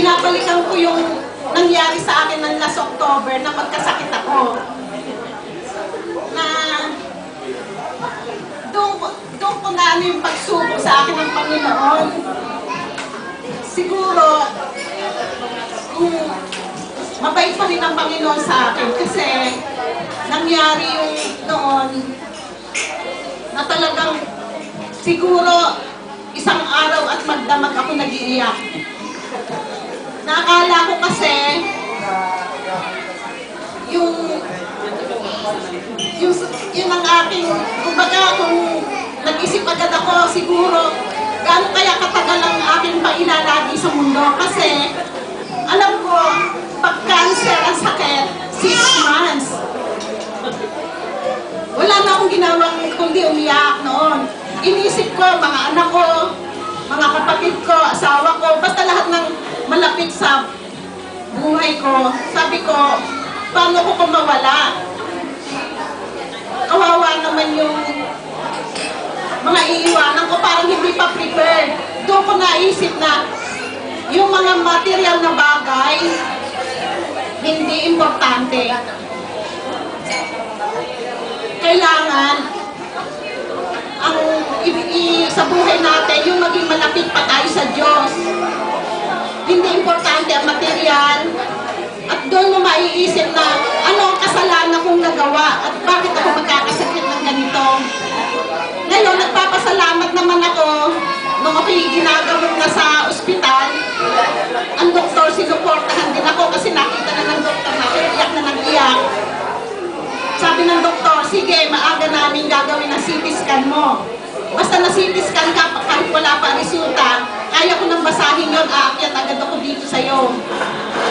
binabalikan ko yung nangyari sa akin ng last October na magkasakit ako. Na doon ko na ano yung pagsubok sa akin ng Panginoon. Siguro, mabait pa rin ang Panginoon sa akin kasi nangyari yung noon na talagang siguro isang araw at magdamag ako nag-iiyak. Nakakala ko kasi yung ang aking, kumbaga kung nag-isip agad ako siguro gaano kaya katagal ang aking pailalagi sa mundo kasi alam ko pag cancer ang sakit 6 months. Wala na akong ginawang kundi umiyak noon. Inisip ko, mga anak ko, mga kapatid ko, asawa ko, basta lahat ng malapit sa buhay ko. Sabi ko, paano ko mawala? Kawawa naman yung mga iiwanan ko, parang hindi pa prepared. Doon ko naisip na yung mga material na bagay, hindi importante. Kailangan ang sa buhay natin yung maging malapit pa tayo sa Diyos. Hindi importante ang material at doon mo maiisip na ano ang kasalanan kong nagawa at bakit ako magkakasakit ng ganito. Ngayon, nagpapasalamat naman ako nung ako'y ginagawin na sa ospital. Ang doktor, sinuportahan din ako kasi nakita na ng doktor na iyak na nag-iyak. Sabi ng doktor, sige, maaga namin gagawin ang CT scan mo. Basta na CT scan ka, kahit wala pa resulta, kaya ko nang basahin yun, aakyat agad ako dito sa'yo.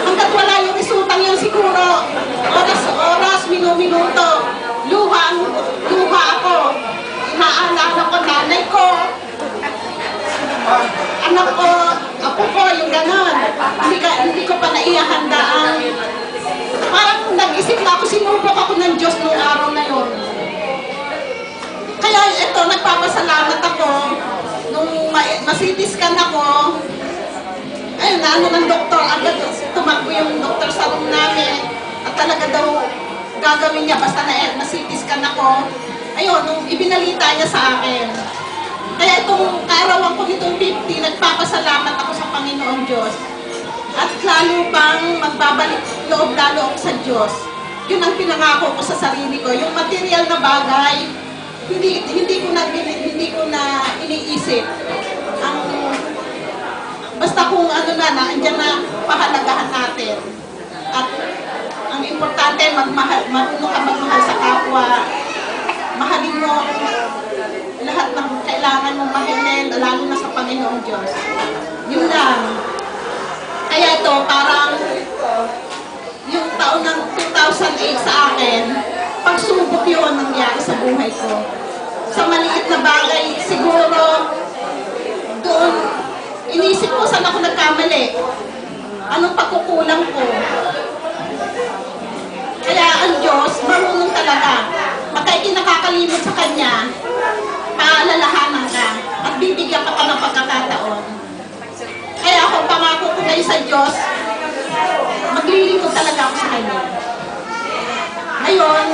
Hanggat wala yung resulta yun, siguro, oras, minuto, luha ako. Inaalala ko, nanay ko, anak ko, apo ko, yung ganon. Hindi ko pa naihahandaan. Parang nag-isip na ako, sinubok ako ng Diyos noong araw na yun. Kaya ito, nagpapasalamat ako. Nung masitiskan ako, ayun na, ano ng doktor, agad tumakbo yung doktor sa room namin. At talaga daw gagawin niya, basta nasitiskan ako. Ayun, nung ibinalita niya sa akin. Kaya itong kaarawan ko nitong 50, nagpapasalamat ako sa Panginoon Diyos. At lalo pang magbabalik loob lalo ako sa Diyos. Yun ang pinangako ko sa sarili ko. Yung material na bagay, hindi ko na iniisip. Basta kung ano na, andyan na pahalagahan natin. At ang importante, marunong ka magmahal sa kapwa. Mahalin mo lahat ng kailangan mong mahalin, lalo na sa Panginoong Diyos. Yun lang. Kaya ito, parang yung taon ng 2008 sa akin, pagsubok yun nangyari sa buhay ko. Sa maliit na bagay, siguro, doon, inisip ko saan ako nagkamali. Anong pagkukulang ko. Kaya ang Diyos, marunong talaga. Makay nakakalimot sa Kanya, paalalahanan ka, at bibigyan ka ng pagkakataon. Kaya ako, pangako ko kayo sa Diyos, maglilingkod talaga ako sa Kanya. Ngayon,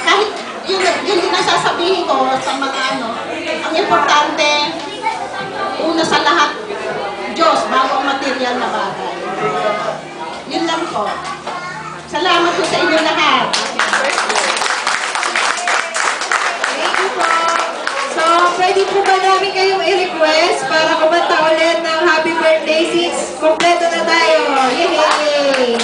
kahit yun din nasasabihin ko sa mga ang importante, una sa lahat, Diyos, bago ang material na bagay. Yun lang po. Salamat po sa inyo lahat. Thank you po. So, pwede po ba namin kayong i-request para kumanta ulit ng happy birthday since kompleto na tayo? Yay!